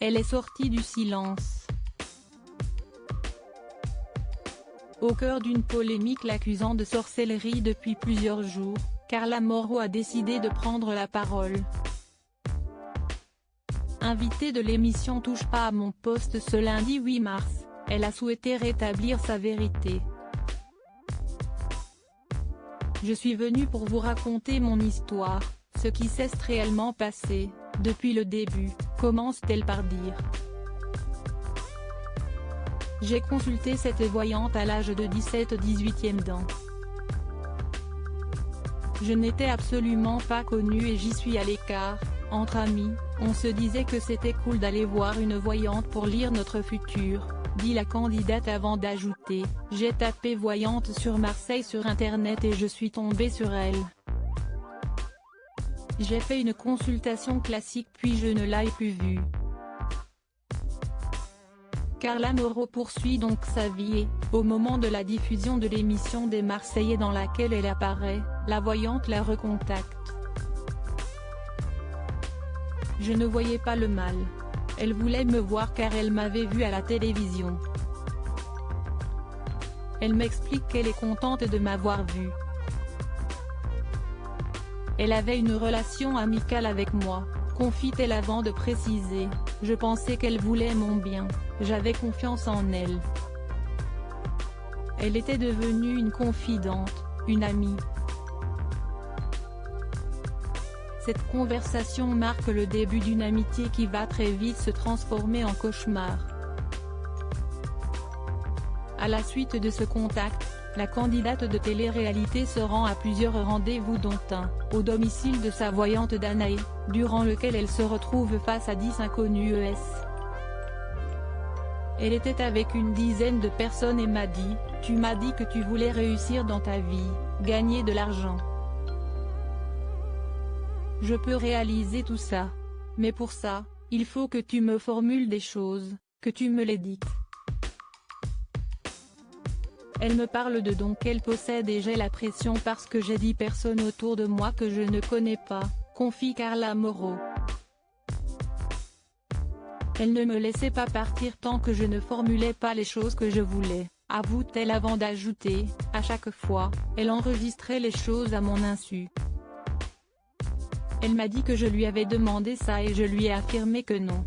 elle est sortie du silence. Au cœur d'une polémique l'accusant de sorcellerie depuis plusieurs jours, Carla Mauro a décidé de prendre la parole. Invitée de l'émission Touche pas à mon poste ce lundi 8 mars, elle a souhaité rétablir sa vérité. Je suis venue pour vous raconter mon histoire, ce qui s'est réellement passé, depuis le début, commence-t-elle par dire. J'ai consulté cette voyante à l'âge de 17-18e ans. Je n'étais absolument pas connue et j'y suis à l'écart, entre amis, on se disait que c'était cool d'aller voir une voyante pour lire notre futur, dit la candidate avant d'ajouter, j'ai tapé voyante sur Marseille sur internet et je suis tombée sur elle. J'ai fait une consultation classique puis je ne l'ai plus vue. Carla Mauro poursuit donc sa vie et, au moment de la diffusion de l'émission des Marseillais dans laquelle elle apparaît, la voyante la recontacte. Je ne voyais pas le mal. Elle voulait me voir car elle m'avait vue à la télévision. Elle m'explique qu'elle est contente de m'avoir vue. Elle avait une relation amicale avec moi, confie-t-elle avant de préciser, je pensais qu'elle voulait mon bien, j'avais confiance en elle. Elle était devenue une confidente, une amie. Cette conversation marque le début d'une amitié qui va très vite se transformer en cauchemar. À la suite de ce contact, la candidate de télé-réalité se rend à plusieurs rendez-vous dont un, au domicile de sa voyante Danae, durant lequel elle se retrouve face à 10 inconnus ES. Elle était avec une dizaine de personnes et m'a dit, tu m'as dit que tu voulais réussir dans ta vie, gagner de l'argent. Je peux réaliser tout ça. Mais pour ça, il faut que tu me formules des choses, que tu me les dites. Elle me parle de dons qu'elle possède et j'ai la pression parce que j'ai 10 personnes autour de moi que je ne connais pas, confie Carla Mauro. Elle ne me laissait pas partir tant que je ne formulais pas les choses que je voulais, avoue-t-elle avant d'ajouter, à chaque fois, elle enregistrait les choses à mon insu. Elle m'a dit que je lui avais demandé ça et je lui ai affirmé que non.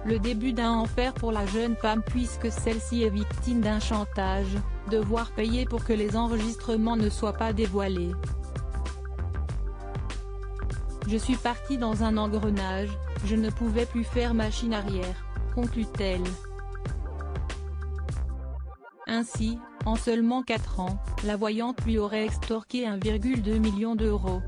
Le début d'un enfer pour la jeune femme puisque celle-ci est victime d'un chantage, devoir payer pour que les enregistrements ne soient pas dévoilés. Je suis partie dans un engrenage, je ne pouvais plus faire machine arrière, conclut-elle. Ainsi, en seulement 4 ans, la voyante lui aurait extorqué 1,2 million d'euros.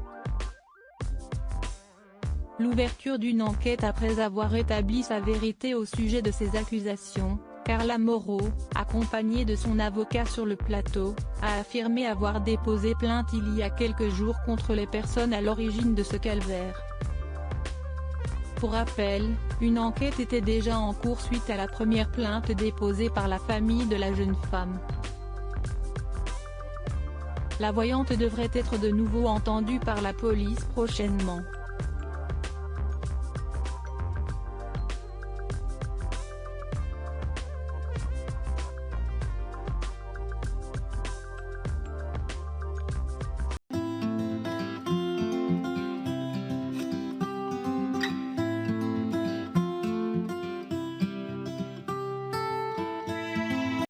L'ouverture d'une enquête après avoir établi sa vérité au sujet de ces accusations, Carla Mauro, accompagnée de son avocat sur le plateau, a affirmé avoir déposé plainte il y a quelques jours contre les personnes à l'origine de ce calvaire. Pour rappel, une enquête était déjà en cours suite à la première plainte déposée par la famille de la jeune femme. La voyante devrait être de nouveau entendue par la police prochainement.